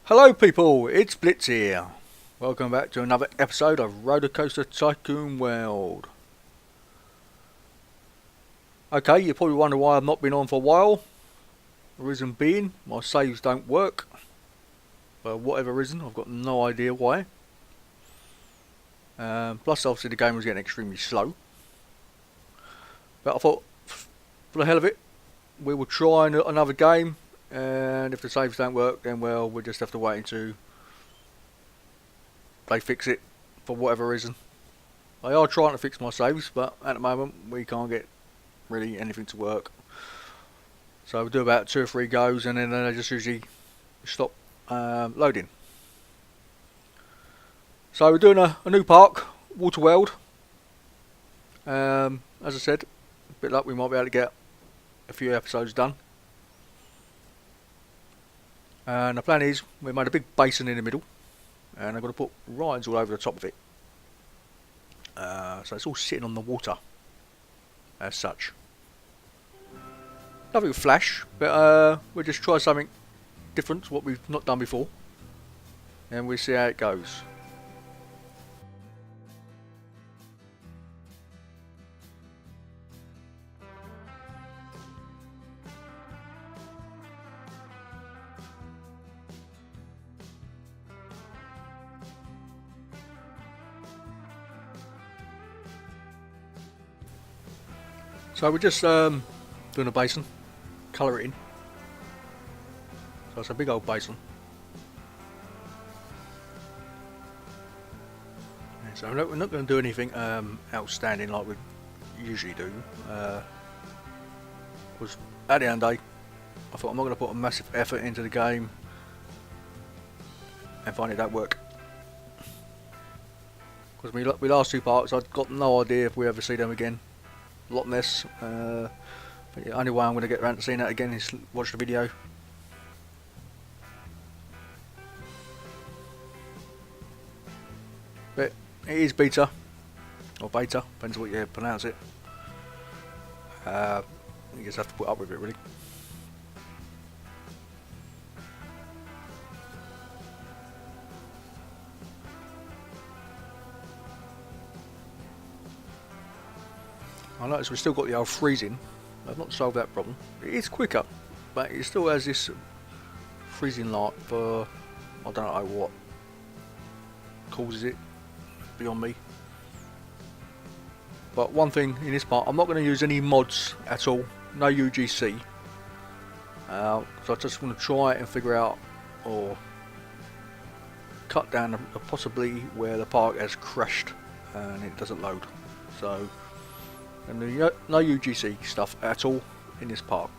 Hello people, it's Blitz here. Welcome back to another episode of RollerCoaster Tycoon World. Okay, you probably wonder why I've not been on for a while. The reason being, my saves don't work. For whatever reason, I've got no idea why. Plus obviously the game was getting extremely slow. But I thought, for the hell of it, we will try another game. And if the saves don't work, then well, we'll just have to wait until they fix it for whatever reason. They are trying to fix my saves, but at the moment we can't get really anything to work. So we'll do about 2 or 3 goes, and then they just usually stop loading. So we're doing a new park, Waterworld. As I said, a bit luck we might be able to get a few episodes done. And the plan is, we made a big basin in the middle, and I'm going to put rides all over the top of it. So it's all sitting on the water, as such. Nothing with flash, but we'll just try something different to what we've not done before, and we'll see how it goes. So we're just doing a basin, colour it in. So it's a big old basin. And so we're not going to do anything outstanding like we usually do. Because at the end of the day, I thought I'm not going to put a massive effort into the game and find it don't work. Because my last 2 parts, I've got no idea if we ever see them again. A lot less, but the only way I'm going to get around to seeing that again is watch the video. But it is beta, or beta, depends what you pronounce it. You just have to put up with it really. I notice we've still got the old freezing. I've not solved that problem. It is quicker, but it still has this freezing light for I don't know what causes it, beyond me. But one thing in this part, I'm not going to use any mods at all, no UGC. So I just want to try and figure out or cut down possibly where the park has crashed and it doesn't load. So. And no UGC stuff at all in this park.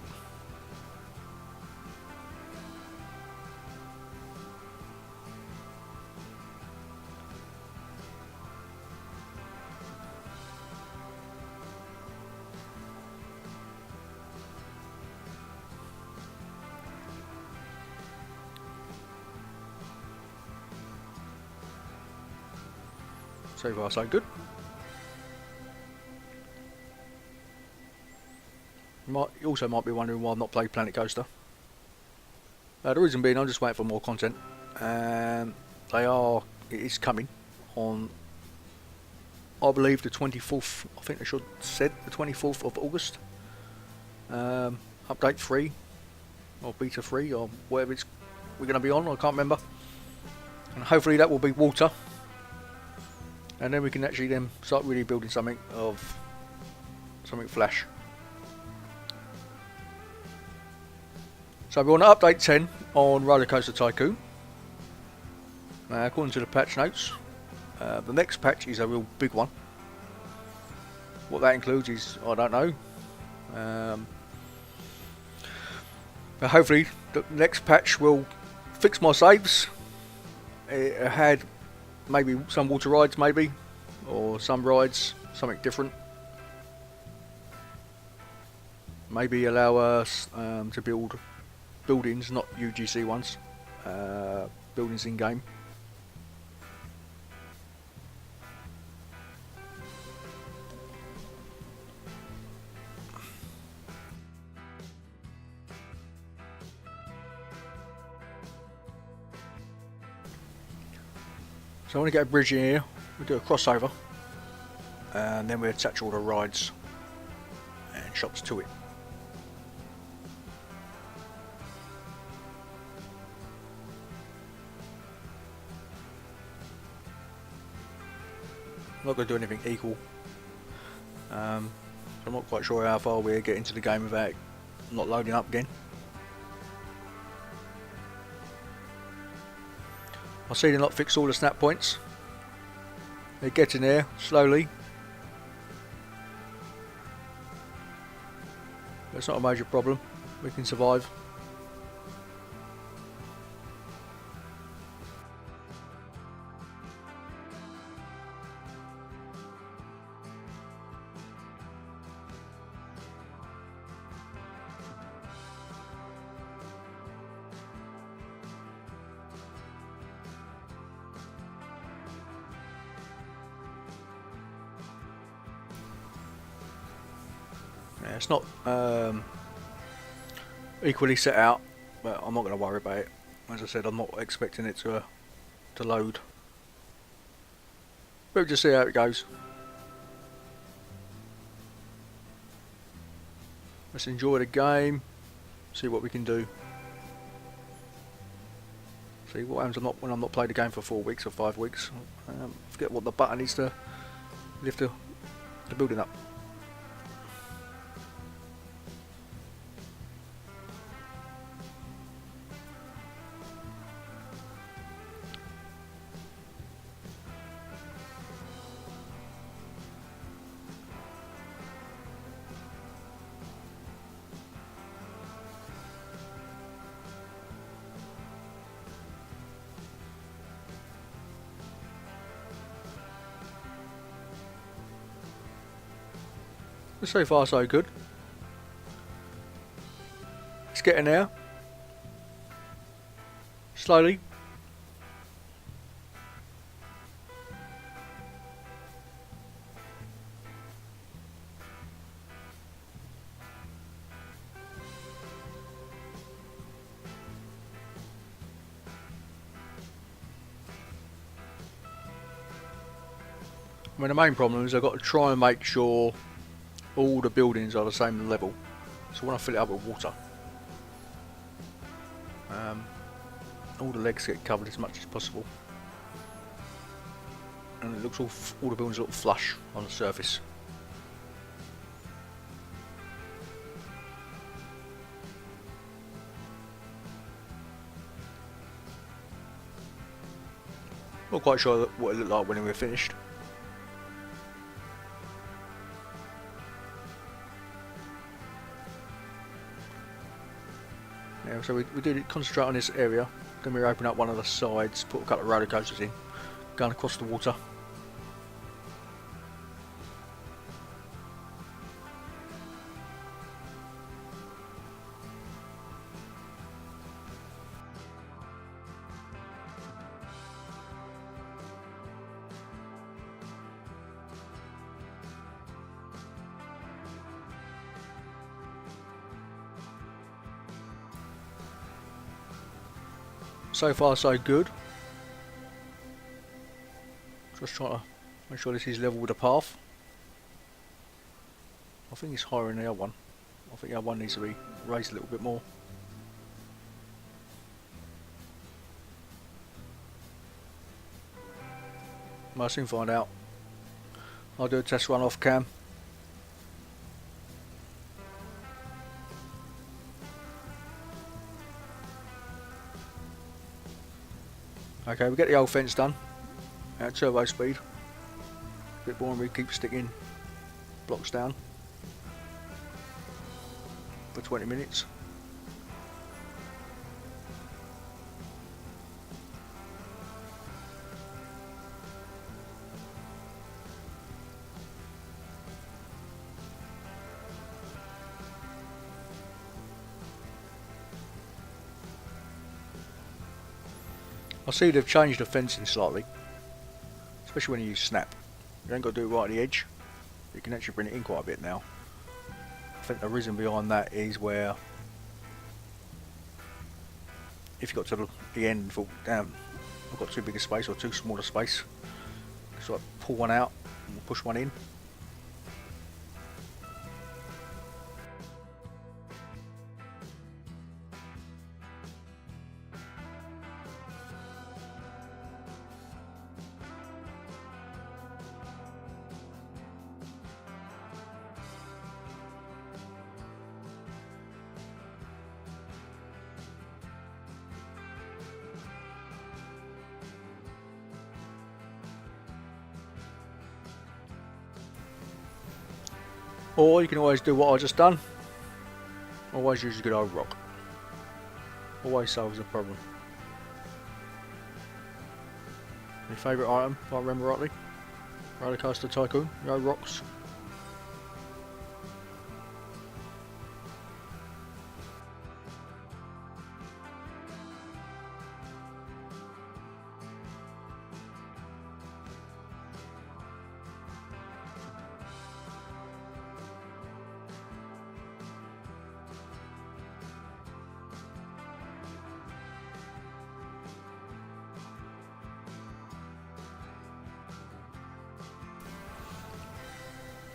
So far so good. You also might be wondering why I've not played Planet Coaster. The reason being, I'm just waiting for more content, and it is coming on, I believe, the 24th. I think they should have said the 24th of August. Update 3 or beta 3 or whatever we're going to be on. I can't remember. And hopefully that will be water, and then we can actually then start really building something flash. So we're on update 10 on RollerCoaster Tycoon. According to the patch notes, the next patch is a real big one. What that includes is, I don't know. But hopefully the next patch will fix my saves. It had maybe some water rides, maybe, or some rides, something different. Maybe allow us to build buildings, not UGC ones, buildings in game. So I want to get a bridge in here, we do a crossover, and then we attach all the rides and shops to it. I'm not going to do anything equal. I'm not quite sure how far we'll get into the game without it not loading up again. I see they're not fixed all the snap points. They're getting there slowly. But it's not a major problem. We can survive. Yeah, it's not equally set out, but I'm not going to worry about it. As I said, I'm not expecting it to load. But we'll just see how it goes. Let's enjoy the game, see what we can do. See what happens when I'm not played the game for 4 weeks or 5 weeks. Forget what the button is to lift the building up. So far so good. It's getting there. Slowly. I mean, the main problem is I've got to try and make sure all the buildings are the same level, so when I fill it up with water, all the legs get covered as much as possible, and it looks all the buildings look flush on the surface. Not quite sure what it looked like when we were finished. Yeah, so we did concentrate on this area, then we open up one of the sides, put a couple of roller coasters in, going across the water. So far so good. Just trying to make sure this is level with the path. I think it's higher than the other one. I think the other one needs to be raised a little bit more. I'll soon find out. I'll do a test run off cam. Okay, we get the old fence done at turbo speed. A bit boring, we keep sticking blocks down for 20 minutes. I see they've changed the fencing slightly, especially when you use snap. You ain't got to do it right at the edge. You can actually bring it in quite a bit now. I think the reason behind that is where if you got to the end and thought, damn, I've got too big a space or too small a space. So I pull one out and push one in. Or you can always do what I just done. Always use a good old rock. Always solves the problem. My favourite item, if I remember rightly. RollerCoaster Tycoon, no rocks.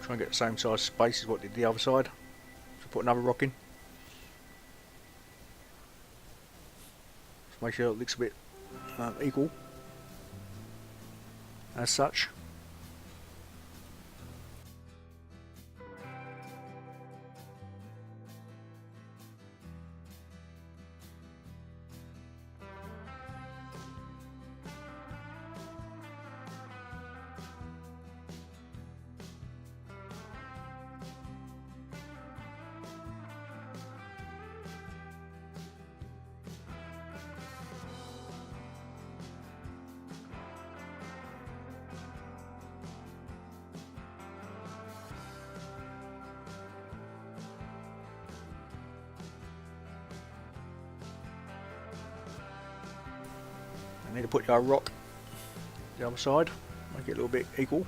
Try and get the same size space as what did the other side. So put another rock in. Just make sure it looks a bit equal as such. I need to put your rock the other side, make it a little bit equal.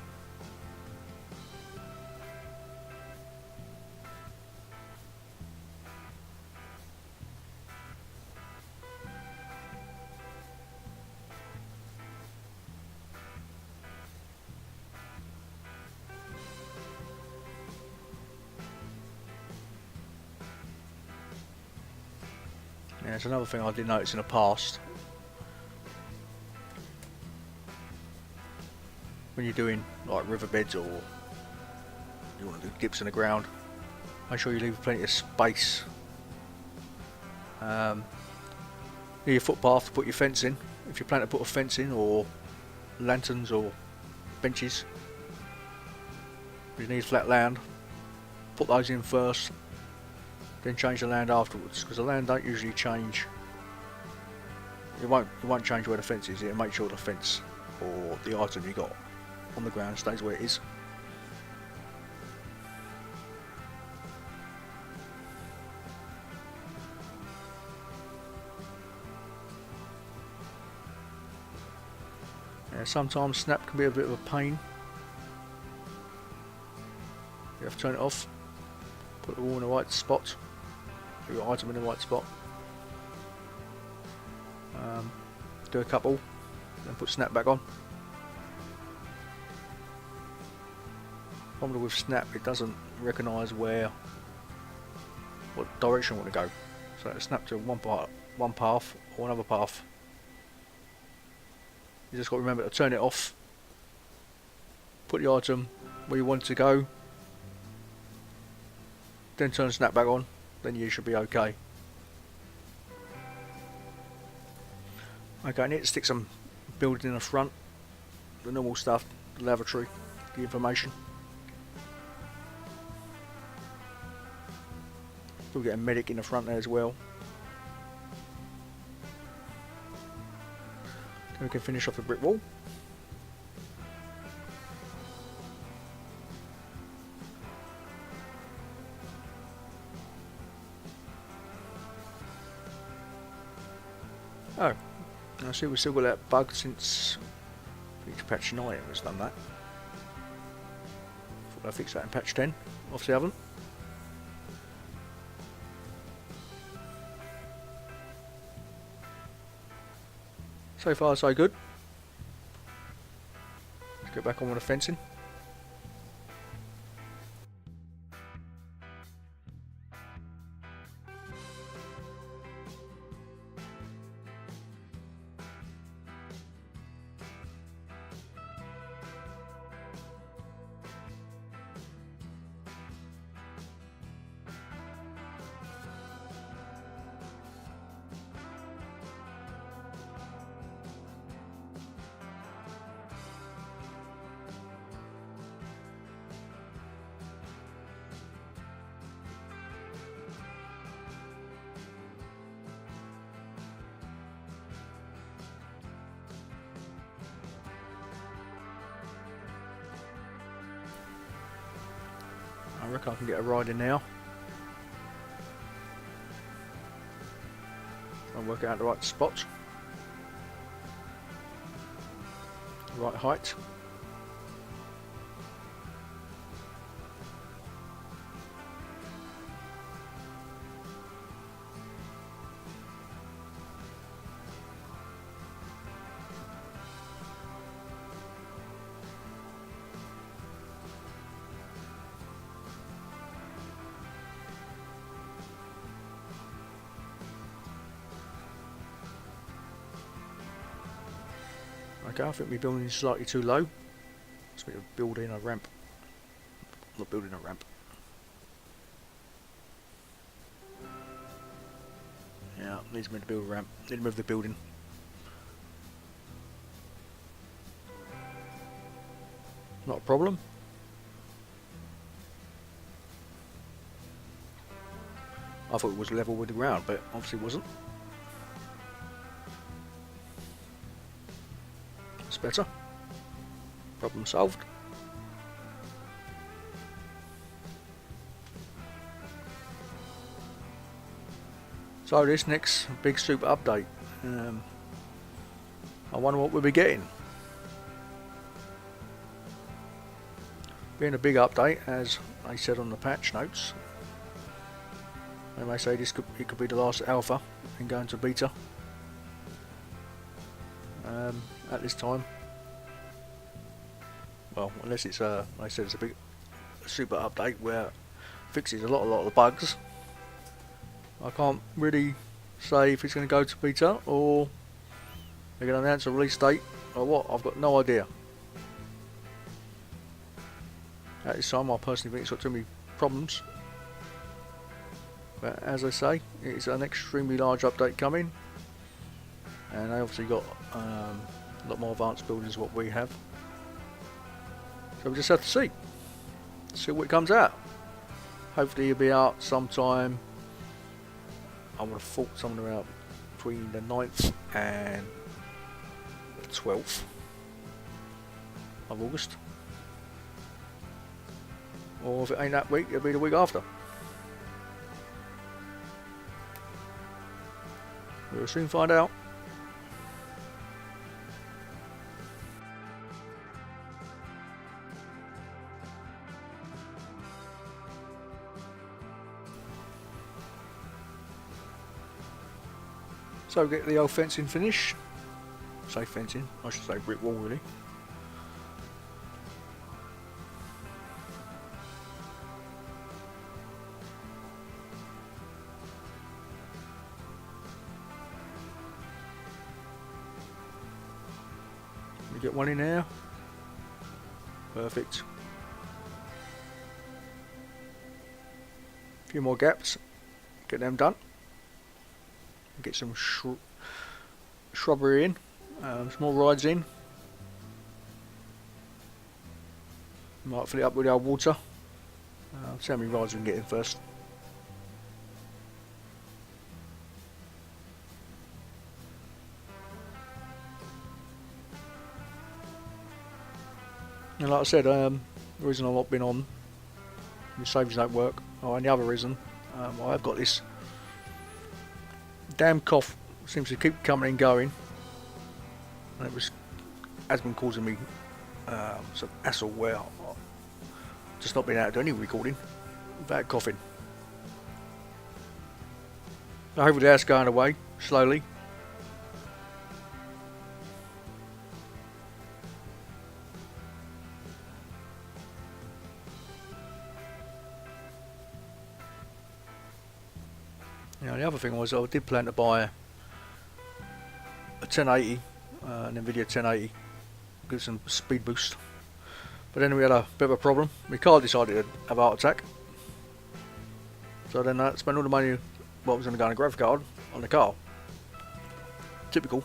Yeah, it's another thing I did notice in the past. When you're doing like riverbeds or you want to do dips in the ground, make sure you leave plenty of space near your footpath to put your fence in. If you plan to put a fence in, or lanterns or benches, you need flat land, put those in first, then change the land afterwards, because the land don't usually change. It won't change where the fence is. It'll make sure the fence or the item you got on the ground stays where it is. Yeah, sometimes snap can be a bit of a pain. You have to turn it off, put it all in the right spot, put your item in the right spot. Do a couple, then put snap back on. Problem with snap, it doesn't recognise what direction I want to go. So it snap to one path or another path. You just got to remember to turn it off, put the item where you want it to go, then turn snap back on, then you should be okay. Okay, I need to stick some building in the front, the normal stuff, the lavatory, the information. We'll get a medic in the front there as well. Then we can finish off the brick wall. Oh, I see we've still got that bug since each patch 9 has done that. Thought I'd fix that in patch 10, obviously I haven't. So far so good. Let's get back on with the fencing. I reckon I can get a ride in now. I'll work out the right spots, the right height. Okay, I think my building is slightly too low. So we're building a ramp. Not building a ramp. Yeah, needs me to build a ramp. Need to move the building. Not a problem. I thought it was level with the ground, but obviously it wasn't. It's better. Problem solved. So this next big super update, I wonder what we'll be getting. Being a big update, as I said on the patch notes, they may say it could be the last alpha and go into beta at this time. Well, unless it's like I said, it's a big super update where it fixes a lot of the bugs. I can't really say if it's going to go to beta or they're going to announce a release date or what. I've got no idea. At this time, I personally think it's got too many problems. But as I say, it's an extremely large update coming, and they obviously got a lot more advanced buildings than what we have. So we just have to see what comes out. Hopefully it'll be out sometime. I would have thought somewhere out between the 9th and the 12th of August. Or if it ain't that week, it'll be the week after. We'll soon find out. So get the old fencing finished. Say fencing, I should say brick wall really. We get one in there. Perfect. A few more gaps. Get them done. Get some shrubbery in, some more rides in. Might fill it up with our water. See how many rides we can get in first. And like I said, the reason I've not been on, the saves don't work, and the other reason, I've got this damn cough seems to keep coming and going, and it has been causing me some hassle where I've just not been able to do any recording without coughing. So hopefully that's going away slowly. You know, the other thing was I did plan to buy a 1080, an NVIDIA 1080, give some speed boost. But then we had a bit of a problem. My car decided to have a heart attack. So then I spent all the money what was going to go on a graphic card on the car. Typical.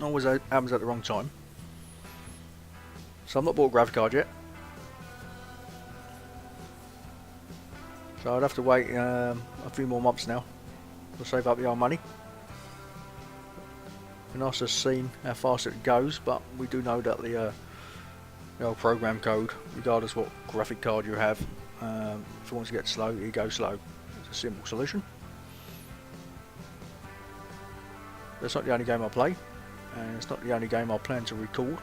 Always happens at the wrong time. So I've not bought a graphic card yet. So I'd have to wait a few more months now to save up the old money. It'd be nice to see how fast it goes, but we do know that the old program code, regardless what graphic card you have, if it wants to get slow, it goes slow. It's a simple solution. That's not the only game I play, and it's not the only game I plan to record.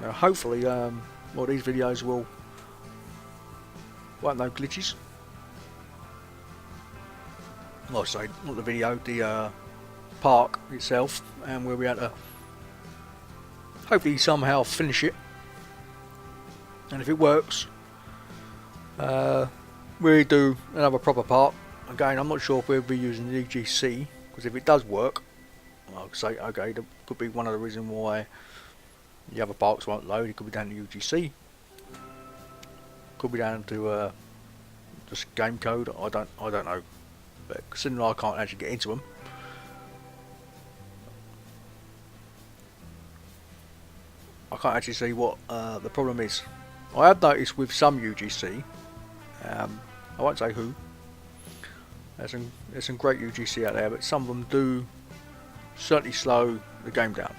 Hopefully, these videos won't have no glitches. Well, sorry, not the video, the park itself, and we'll be able to hopefully somehow finish it. And if it works, we do another proper park. Again, I'm not sure if we'll be using the EGC, because if it does work, I'll say, okay, that could be one of the reasons why the other parks won't load. It could be down to UGC, could be down to just game code. I don't know. But considering I can't actually get into them, I can't actually see what the problem is. I have noticed with some UGC, I won't say who. There's some great UGC out there, but some of them do certainly slow the game down.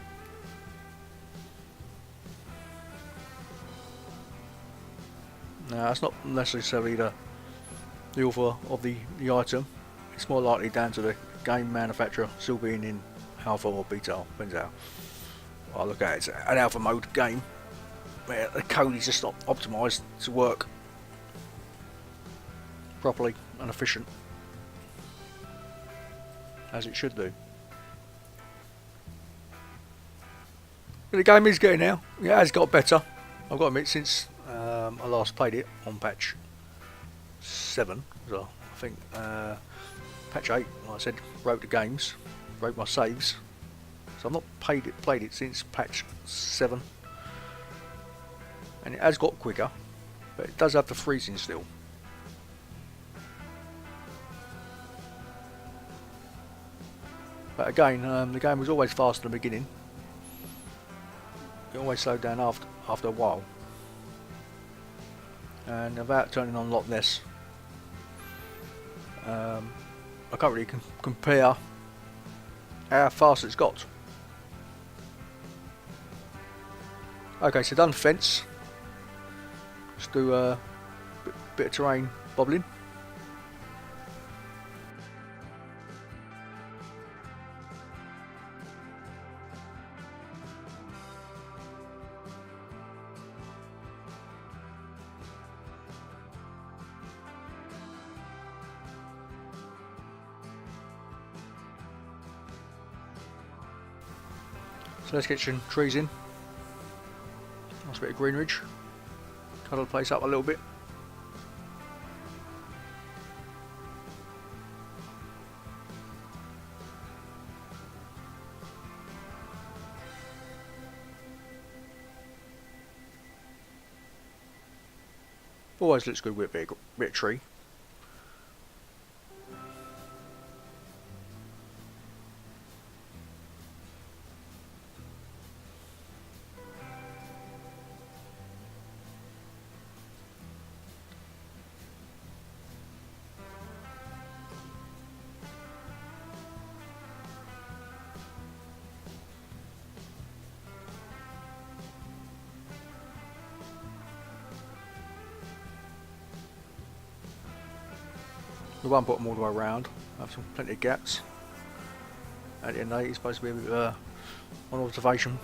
Now, that's not necessarily the author of the item. It's more likely down to the game manufacturer still being in alpha or beta, depends how I look at it. It's an alpha mode game where the code is just not optimised to work properly and efficient as it should do. But the game is getting there. It has got better, I've got to admit, since I last played it on patch 7. So I think patch 8, like I said, broke the games, broke my saves. So I've not played it since patch 7. And it has got quicker, but it does have the freezing still. But again, the game was always fast in the beginning. It always slowed down after a while. And without turning on a lot less, I can't really compare how fast it's got. Okay, so done fence. Let's do a bit of terrain bobbling. So let's get some trees in. Nice bit of greenage. Colour the place up a little bit. Always looks good with a bit of tree. We won't put them all the way around. Have some plenty of gaps. At the end of the day, it's supposed to be a bit of an observation.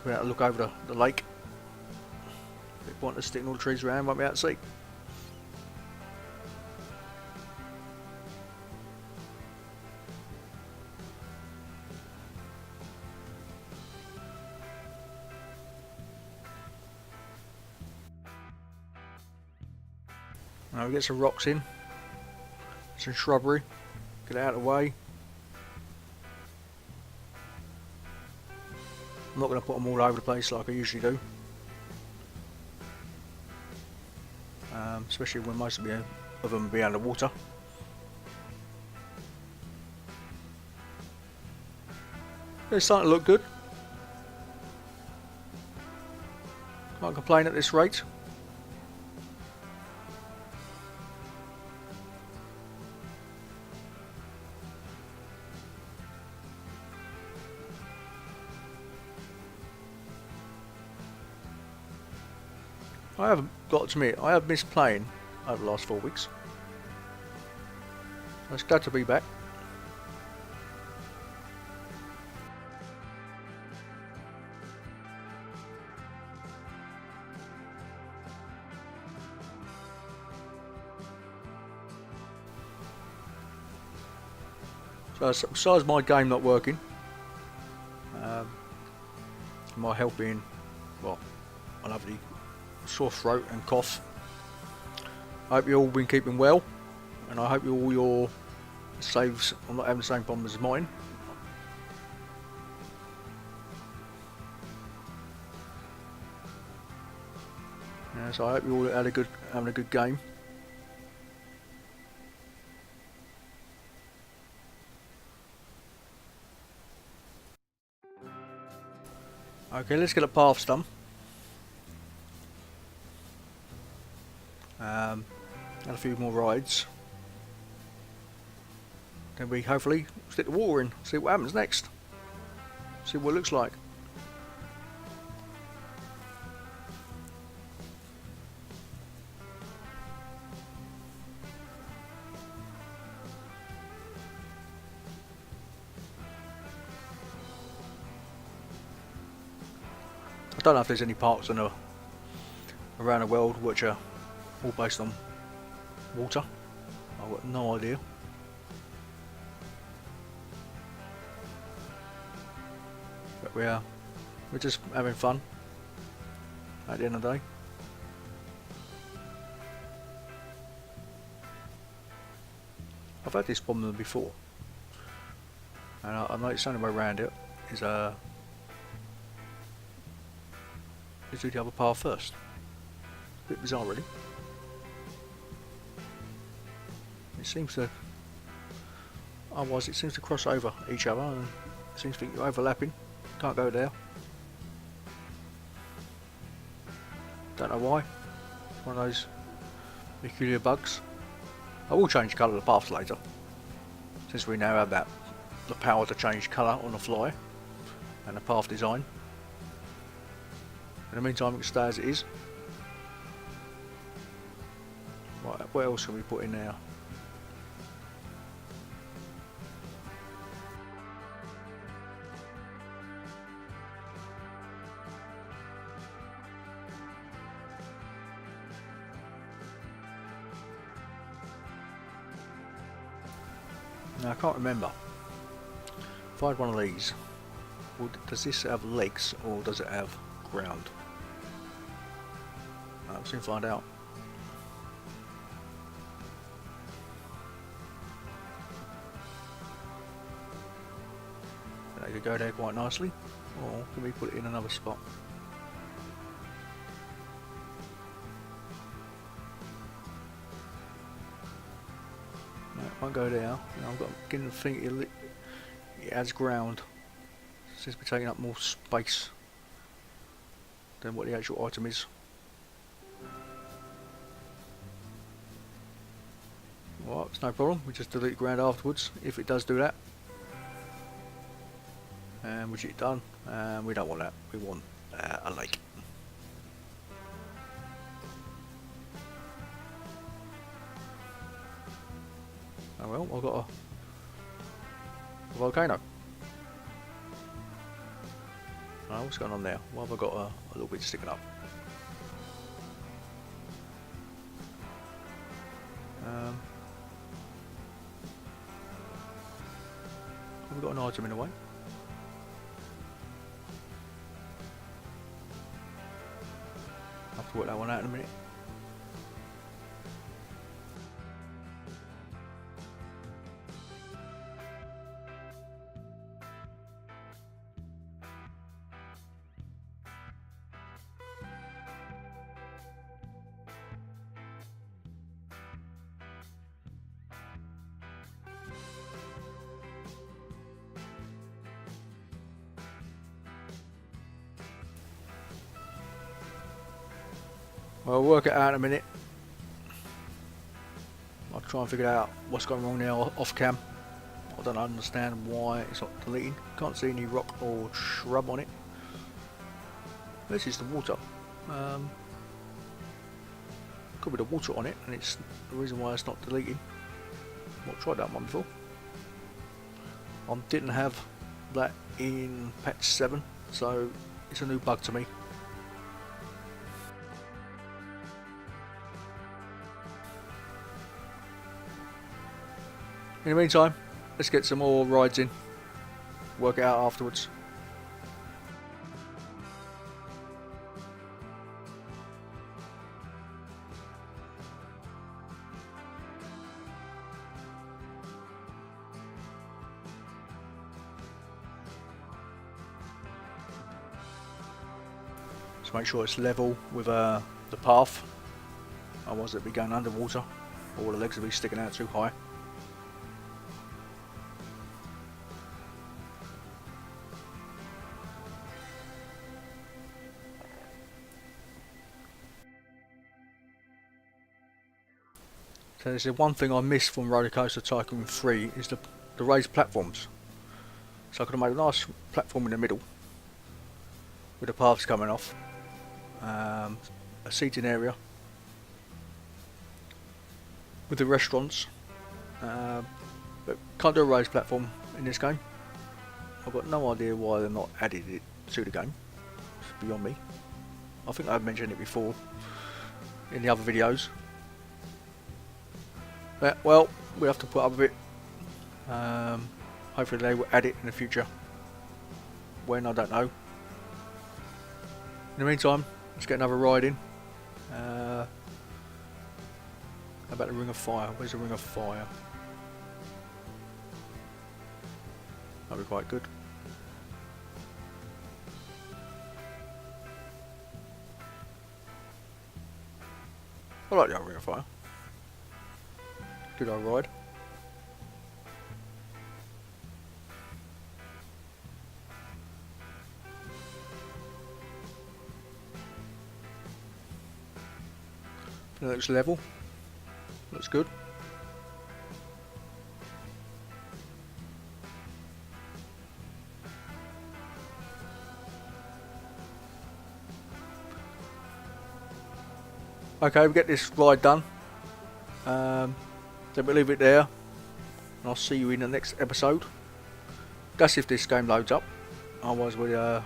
Be able to look over the lake. If you want to stick all the trees around, won't be able to see. Now we get some rocks in, some shrubbery, get it out of the way. I'm not going to put them all over the place like I usually do, especially when most of them will be underwater. It's starting to look good. Can't complain at this rate. I haven't got to admit, I have missed playing over the last 4 weeks. I was glad to be back. So besides my game not working, my health being, well, a lovely sore throat and cough, I hope you've all been keeping well, and I hope all your saves are not having the same problem as mine. Yeah, so I hope you all had having a good game. Okay, let's get a path done. And a few more rides. Then we hopefully stick the water in, see what happens next. See what it looks like. I don't know if there's any parks around the world which are all based on water. I've got no idea. But we're just having fun at the end of the day. I've had this problem before, and I know it's the only way around it is do the other path first. A bit bizarre, really. It seems to, otherwise it seems to cross over each other, and it seems to be overlapping. Can't go there. Don't know why. It's one of those peculiar bugs. I will change colour of the paths later, since we now have the power to change colour on the fly and the path design. In the meantime, it can stay as it is. Right, what else can we put in there? Now I can't remember. If I had one of these, does this have legs or does it have ground? I'll soon find out. They could go there quite nicely, or can we put it in another spot? No, it won't go there. I've got beginning to think it adds ground. It seems to be taking up more space than what the actual item is. Well, it's no problem, we just delete ground afterwards if it does do that. And which it done, and we don't want that, we want a lake. Oh well, I've got a volcano. Oh, what's going on there? Why have I got a little bit sticking up? Have we got an item in the way? I'll have to work that one out in a minute. I'll work it out in a minute. I'll try and figure out what's going wrong now off cam. I don't understand why it's not deleting. Can't see any rock or shrub on it. This is the water. Could be the water on it, and it's the reason why it's not deleting. I've tried that one before. I didn't have that in patch 7, so it's a new bug to me. In the meantime, let's get some more rides in. Work it out afterwards. So make sure it's level with the path, otherwise it'll be going underwater, or the legs will be sticking out too high. So there's the one thing I missed from RollerCoaster Tycoon 3 is the raised platforms. So I could have made a nice platform in the middle with the paths coming off, a seating area with the restaurants, but can't do a raised platform in this game. I've got no idea why they've not added it to the game. It's beyond me. I think I've mentioned it before in the other videos. But, well, we have to put up with it. Hopefully they will add it in the future. When, I don't know. In the meantime, let's get another ride in. How about the Ring of Fire? Where's the Ring of Fire? That'd be quite good. I like the old Ring of Fire. Good old ride. It looks level. Looks good. Okay, we get this ride done. Then we'll leave it there, and I'll see you in the next episode. That's if this game loads up. Otherwise, I'll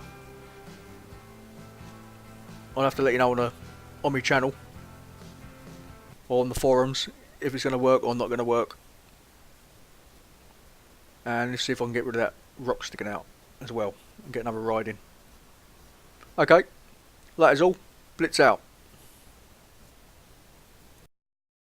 have to let you know on my channel or on the forums if it's going to work or not going to work. And let's see if I can get rid of that rock sticking out as well and get another ride in. Okay, that is all. Blitz out.